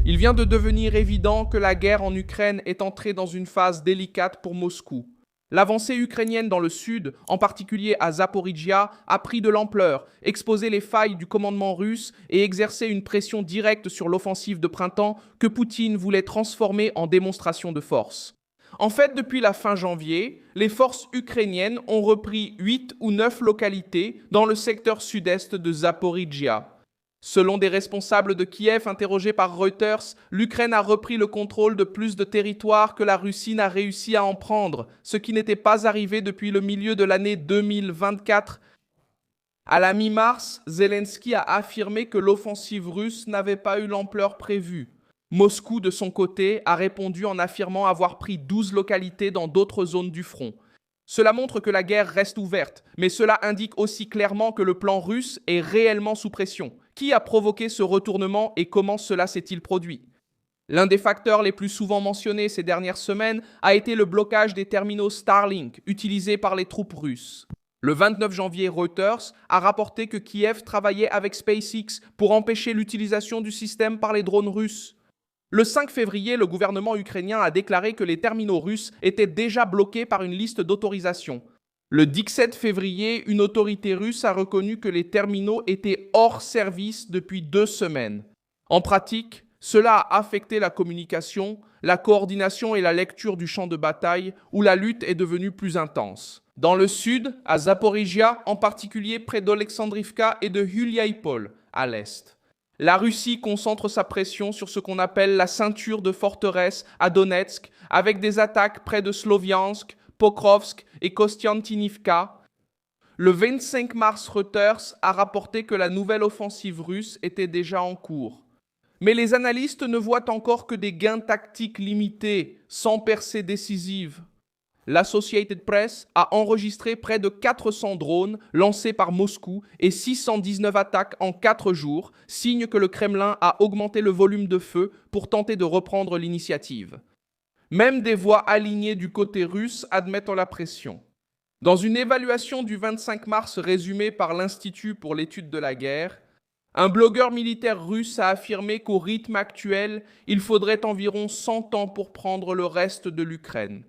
Il vient de devenir évident que la guerre en Ukraine est entrée dans une phase délicate pour Moscou. L'avancée ukrainienne dans le sud, en particulier à Zaporijia, a pris de l'ampleur, exposé les failles du commandement russe et exercé une pression directe sur l'offensive de printemps que Poutine voulait transformer en démonstration de force. En fait, depuis la fin janvier, les forces ukrainiennes ont repris 8 ou 9 localités dans le secteur sud-est de Zaporijia. Selon des responsables de Kiev interrogés par Reuters, l'Ukraine a repris le contrôle de plus de territoires que la Russie n'a réussi à en prendre, ce qui n'était pas arrivé depuis le milieu de l'année 2024. À la mi-mars, Zelensky a affirmé que l'offensive russe n'avait pas eu l'ampleur prévue. Moscou, de son côté, a répondu en affirmant avoir pris 12 localités dans d'autres zones du front. Cela montre que la guerre reste ouverte, mais cela indique aussi clairement que le plan russe est réellement sous pression. Qui a provoqué ce retournement et comment cela s'est-il produit? L'un des facteurs les plus souvent mentionnés ces dernières semaines a été le blocage des terminaux Starlink utilisés par les troupes russes. Le 29 janvier, Reuters a rapporté que Kiev travaillait avec SpaceX pour empêcher l'utilisation du système par les drones russes. Le 5 février, le gouvernement ukrainien a déclaré que les terminaux russes étaient déjà bloqués par une liste d'autorisation. Le 17 février, une autorité russe a reconnu que les terminaux étaient hors service depuis 2 semaines. En pratique, cela a affecté la communication, la coordination et la lecture du champ de bataille où la lutte est devenue plus intense. Dans le sud, à Zaporijia, en particulier près d'Olexandrivka et de Huliaïpol, à l'est. La Russie concentre sa pression sur ce qu'on appelle la ceinture de forteresses à Donetsk, avec des attaques près de Sloviansk, Pokrovsk et Kostiantynivka. Le 25 mars, Reuters a rapporté que la nouvelle offensive russe était déjà en cours. Mais les analystes ne voient encore que des gains tactiques limités, sans percée décisive. L'Associated Press a enregistré près de 400 drones lancés par Moscou et 619 attaques en 4 jours, signe que le Kremlin a augmenté le volume de feu pour tenter de reprendre l'initiative. Même des voix alignées du côté russe admettent la pression. Dans une évaluation du 25 mars résumée par l'Institut pour l'étude de la guerre, un blogueur militaire russe a affirmé qu'au rythme actuel, il faudrait environ 100 ans pour prendre le reste de l'Ukraine.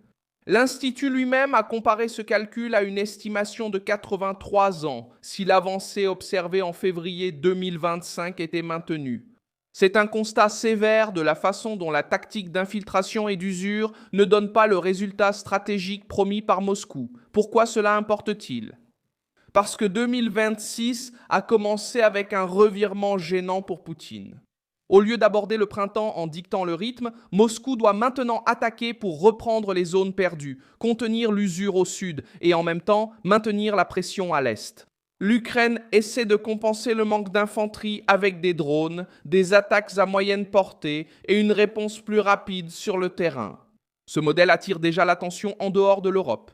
L'Institut lui-même a comparé ce calcul à une estimation de 83 ans si l'avancée observée en février 2025 était maintenue. C'est un constat sévère de la façon dont la tactique d'infiltration et d'usure ne donne pas le résultat stratégique promis par Moscou. Pourquoi cela importe-t-il? Parce que 2026 a commencé avec un revirement gênant pour Poutine. Au lieu d'aborder le printemps en dictant le rythme, Moscou doit maintenant attaquer pour reprendre les zones perdues, contenir l'usure au sud et en même temps maintenir la pression à l'est. L'Ukraine essaie de compenser le manque d'infanterie avec des drones, des attaques à moyenne portée et une réponse plus rapide sur le terrain. Ce modèle attire déjà l'attention en dehors de l'Europe.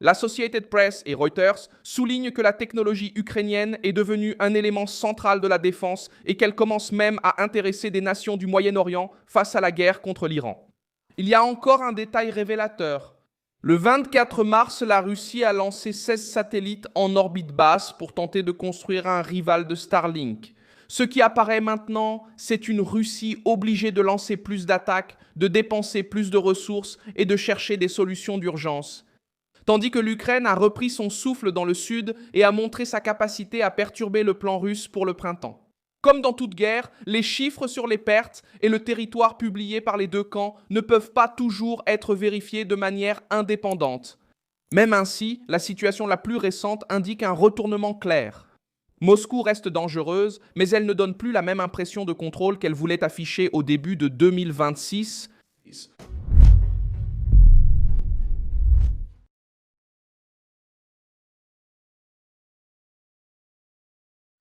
L'Associated Press et Reuters soulignent que la technologie ukrainienne est devenue un élément central de la défense et qu'elle commence même à intéresser des nations du Moyen-Orient face à la guerre contre l'Iran. Il y a encore un détail révélateur. Le 24 mars, la Russie a lancé 16 satellites en orbite basse pour tenter de construire un rival de Starlink. Ce qui apparaît maintenant, c'est une Russie obligée de lancer plus d'attaques, de dépenser plus de ressources et de chercher des solutions d'urgence. Tandis que l'Ukraine a repris son souffle dans le sud et a montré sa capacité à perturber le plan russe pour le printemps. Comme dans toute guerre, les chiffres sur les pertes et le territoire publié par les deux camps ne peuvent pas toujours être vérifiés de manière indépendante. Même ainsi, la situation la plus récente indique un retournement clair. Moscou reste dangereuse, mais elle ne donne plus la même impression de contrôle qu'elle voulait afficher au début de 2026.